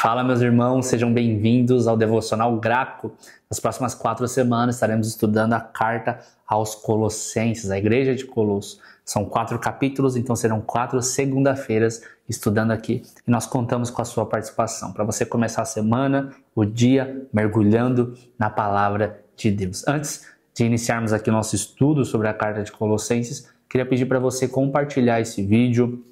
Fala, meus irmãos, sejam bem-vindos ao Devocional Graco. Nas próximas 4 semanas estaremos estudando a carta aos Colossenses, a igreja de Colosso. São 4 capítulos, então serão 4 segunda-feiras estudando aqui. E nós contamos com a sua participação, para você começar a semana, o dia, mergulhando na palavra de Deus. Antes de iniciarmos aqui o nosso estudo sobre a carta de Colossenses, queria pedir para você compartilhar esse vídeo,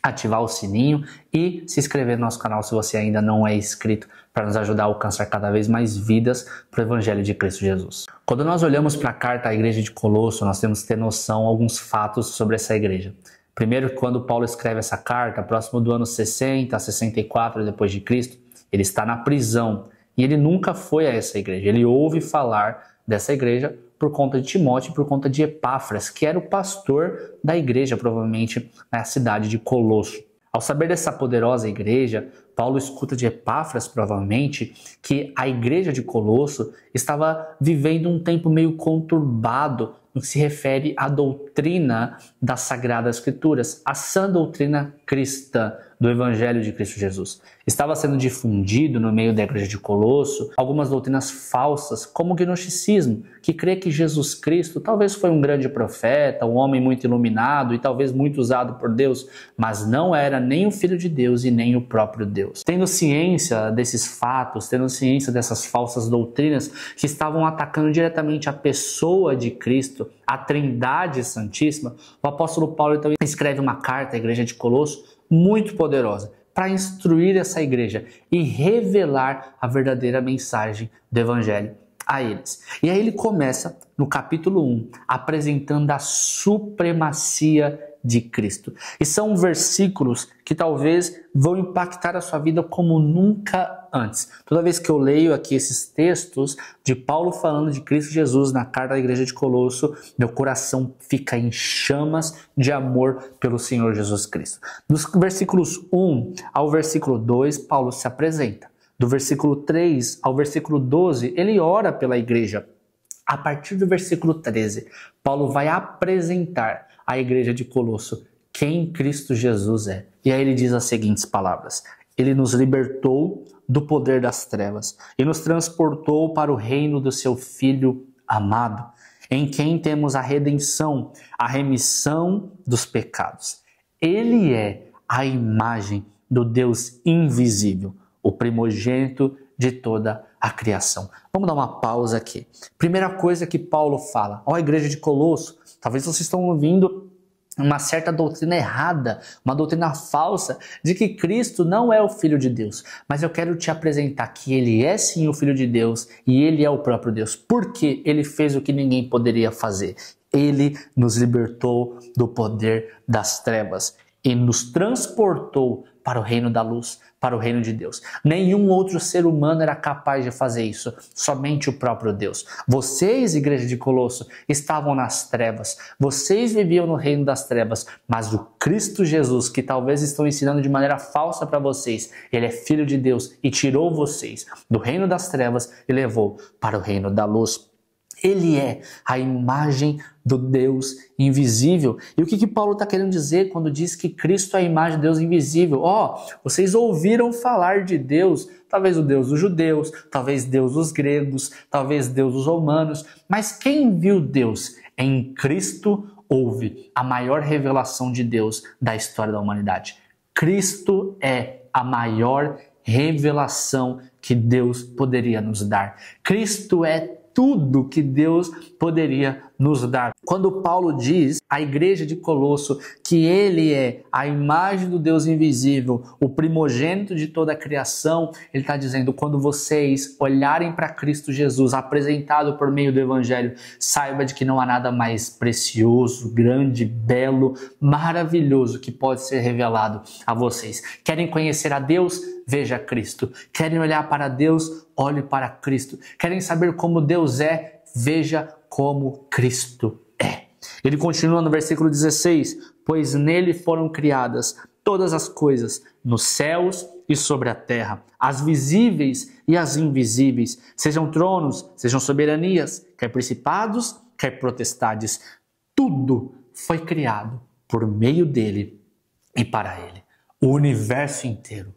ativar o sininho e se inscrever no nosso canal se você ainda não é inscrito, para nos ajudar a alcançar cada vez mais vidas para o Evangelho de Cristo Jesus. Quando nós olhamos para a carta à igreja de Colosso, nós temos que ter noção de alguns fatos sobre essa igreja. Primeiro, quando Paulo escreve essa carta, próximo do ano 60 a 64 depois de Cristo, ele está na prisão e ele nunca foi a essa igreja. Ele ouve falar dessa igreja por conta de Timóteo e por conta de Epáfras, que era o pastor da igreja, provavelmente na cidade de Colosso. Ao saber dessa poderosa igreja, Paulo escuta de Epáfras, provavelmente, que a igreja de Colosso estava vivendo um tempo meio conturbado no que se refere à doutrina das Sagradas Escrituras, a sã doutrina cristã do Evangelho de Cristo Jesus. Estava sendo difundido no meio da igreja de Colosso algumas doutrinas falsas, como o gnosticismo, que crê que Jesus Cristo talvez foi um grande profeta, um homem muito iluminado e talvez muito usado por Deus, mas não era nem o Filho de Deus e nem o próprio Deus. Tendo ciência desses fatos, tendo ciência dessas falsas doutrinas que estavam atacando diretamente a pessoa de Cristo, a Trindade Santíssima, o apóstolo Paulo então escreve uma carta à igreja de Colosso muito poderosa para instruir essa igreja e revelar a verdadeira mensagem do Evangelho a eles. E aí ele começa no capítulo 1 apresentando a supremacia de Cristo. E são versículos que talvez vão impactar a sua vida como nunca antes. Toda vez que eu leio aqui esses textos de Paulo falando de Cristo Jesus na carta da igreja de Colosso, meu coração fica em chamas de amor pelo Senhor Jesus Cristo. Dos versículos 1 ao versículo 2, Paulo se apresenta. Do versículo 3 ao versículo 12, ele ora pela igreja. A partir do versículo 13, Paulo vai apresentar à igreja de Colosso quem Cristo Jesus é. E aí ele diz as seguintes palavras: Ele nos libertou do poder das trevas e nos transportou para o reino do seu Filho amado, em quem temos a redenção, a remissão dos pecados. Ele é a imagem do Deus invisível, o primogênito de toda a criação. Vamos dar uma pausa aqui. Primeira coisa que Paulo fala, ó igreja de Colosso, talvez vocês estão ouvindo uma certa doutrina errada, uma doutrina falsa de que Cristo não é o Filho de Deus. Mas eu quero te apresentar que Ele é sim o Filho de Deus e Ele é o próprio Deus. Porque Ele fez o que ninguém poderia fazer. Ele nos libertou do poder das trevas e nos transportou para o reino da luz, para o reino de Deus. Nenhum outro ser humano era capaz de fazer isso, somente o próprio Deus. Vocês, igreja de Colosso, estavam nas trevas, vocês viviam no reino das trevas, mas o Cristo Jesus, que talvez estão ensinando de maneira falsa para vocês, Ele é Filho de Deus e tirou vocês do reino das trevas e levou para o reino da luz. Ele é a imagem do Deus invisível. E o que Paulo está querendo dizer quando diz que Cristo é a imagem do Deus invisível? Vocês ouviram falar de Deus, talvez o Deus dos judeus, talvez Deus dos gregos, talvez Deus dos romanos, mas quem viu Deus? Em Cristo houve a maior revelação de Deus da história da humanidade. Cristo é a maior revelação que Deus poderia nos dar. Cristo é tudo que Deus poderia nos dar. Quando Paulo diz à igreja de Colosso que Ele é a imagem do Deus invisível, o primogênito de toda a criação, ele está dizendo, quando vocês olharem para Cristo Jesus apresentado por meio do Evangelho, saiba de que não há nada mais precioso, grande, belo, maravilhoso que pode ser revelado a vocês. Querem conhecer a Deus? Veja Cristo. Querem olhar para Deus? Olhe para Cristo. Querem saber como Deus é? Veja como Cristo é. Ele continua no versículo 16, pois nele foram criadas todas as coisas, nos céus e sobre a terra, as visíveis e as invisíveis, sejam tronos, sejam soberanias, quer principados, quer potestades. Tudo foi criado por meio dele e para ele. O universo inteiro,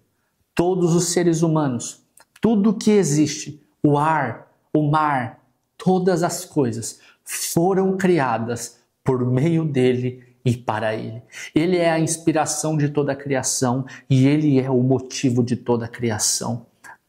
todos os seres humanos, tudo que existe, o ar, o mar, todas as coisas foram criadas por meio dele e para ele. Ele é a inspiração de toda a criação e ele é o motivo de toda a criação.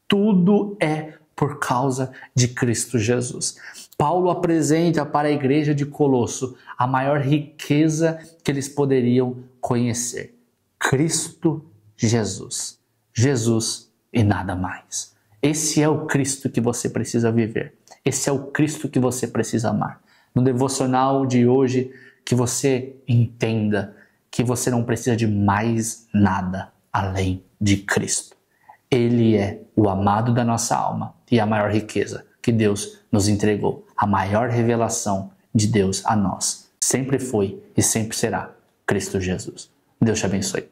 Tudo é por causa de Cristo Jesus. Paulo apresenta para a igreja de Colosso a maior riqueza que eles poderiam conhecer: Cristo Jesus. Jesus e nada mais. Esse é o Cristo que você precisa viver. Esse é o Cristo que você precisa amar. No devocional de hoje, que você entenda que você não precisa de mais nada além de Cristo. Ele é o amado da nossa alma e a maior riqueza que Deus nos entregou. A maior revelação de Deus a nós sempre foi e sempre será Cristo Jesus. Deus te abençoe.